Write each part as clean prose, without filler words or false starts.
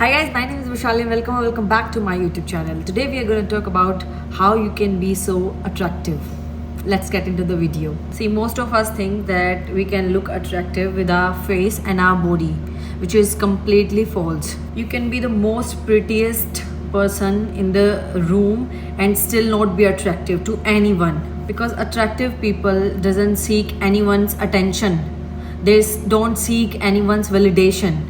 Hi guys, my name is Vishali and welcome back to my YouTube channel. Today we are going to talk about how you can be so attractive. Let's get into the video. See, most of us think that we can look attractive with our face and our body, which is completely false. You can be the most prettiest person in the room and still not be attractive to anyone, because attractive people doesn't seek anyone's attention. They don't seek anyone's validation.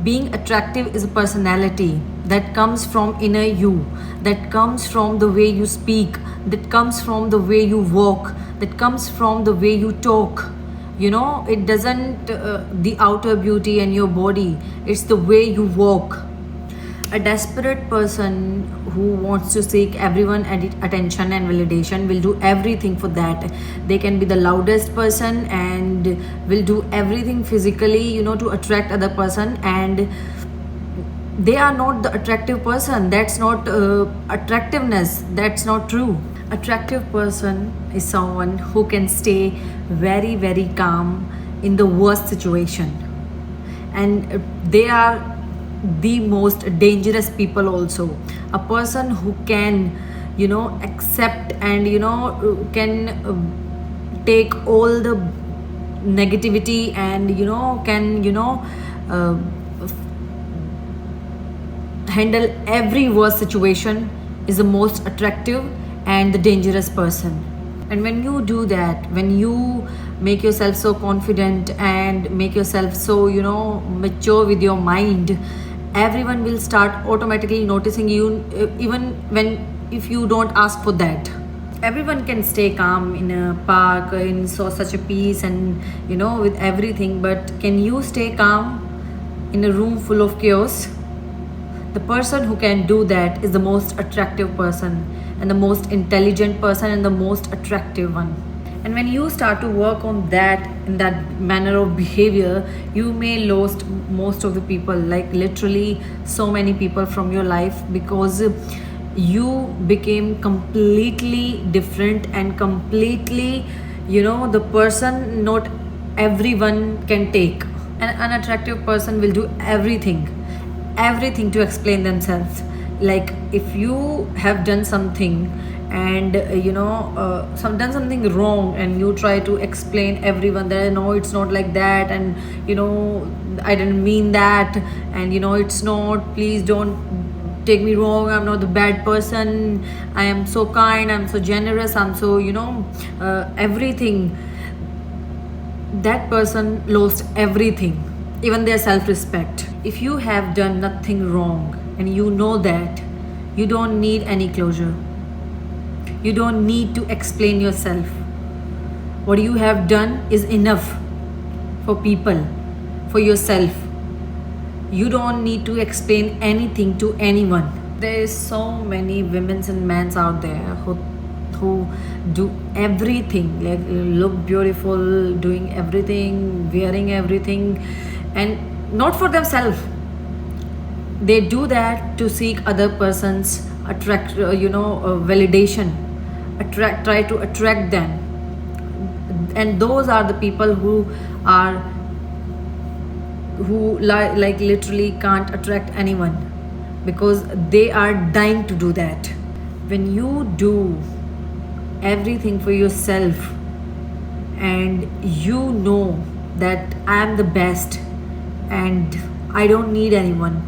Being attractive is a personality that comes from inner you, that comes from the way you speak, that comes from the way you walk, that comes from the way you talk. It doesn't the outer beauty and your body, it's the way you walk. A desperate person who wants to seek everyone attention and validation will do everything for that. They can be the loudest person and will do everything physically, to attract other person, and they are not the attractive person. That's not attractiveness. That's not true. Attractive person is someone who can stay very, very calm in the worst situation, and they are the most dangerous people also. A person who can accept and can take all the negativity and can uh, handle every worst situation is the most attractive and the dangerous person. And when you do that, when you make yourself so confident and make yourself so mature with your mind, everyone will start automatically noticing you, even if you don't ask for that. Everyone can stay calm in a park in such a peace and with everything, but can you stay calm in a room full of chaos? The person who can do that is the most attractive person, and the most intelligent person, and the most attractive one. And when you start to work on that, in that manner of behavior, you may lost most of the people, like literally so many people from your life, because you became completely different and completely the person not everyone can take. An unattractive person will do everything to explain themselves. Like if you have done something and done something wrong, and you try to explain everyone that no, it's not like that, and I didn't mean that, and it's not, please don't take me wrong, I'm not the bad person, I am so kind, I'm so generous, I'm so everything. That person lost everything, even their self-respect. If you have done nothing wrong and you know that, you don't need any closure. You don't need to explain yourself. What you have done is enough for people, for yourself. You don't need to explain anything to anyone. There is so many women and men out there who do everything, like look beautiful, doing everything, wearing everything, and not for themselves. They do that to seek other person's validation, try to attract them. And those are the people who literally can't attract anyone, because they are dying to do that. When you do everything for yourself and you know that I am the best and I don't need anyone,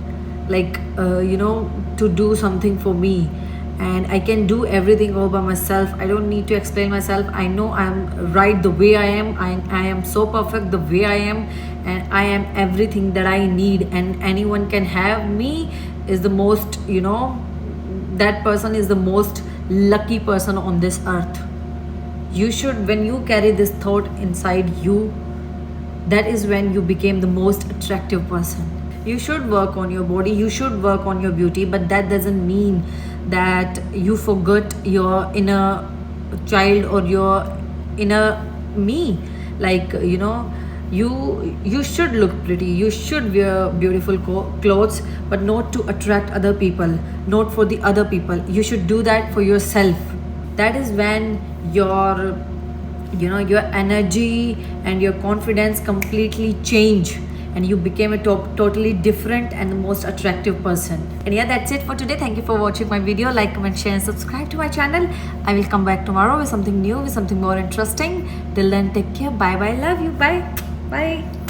to do something for me, and I can do everything all by myself. I don't need to explain myself. I know I am right the way I am. I am so perfect the way I am, and I am everything that I need, and anyone can have me. Is the most that person is the most lucky person on this earth. You should, when you carry this thought inside you, that is when you became the most attractive person. You should work on your body, you should work on your beauty, but that doesn't mean that you forget your inner child or your inner me. You should look pretty, you should wear beautiful clothes, but not to attract other people, not for the other people. You should do that for yourself. That is when your energy and your confidence completely change, and you became a totally different and the most attractive person. And yeah, that's it for today. Thank you for watching my video. Like, comment, share and subscribe to my channel. I will come back tomorrow with something new, with something more interesting. Till then, take care. Bye bye. Love you. Bye. Bye.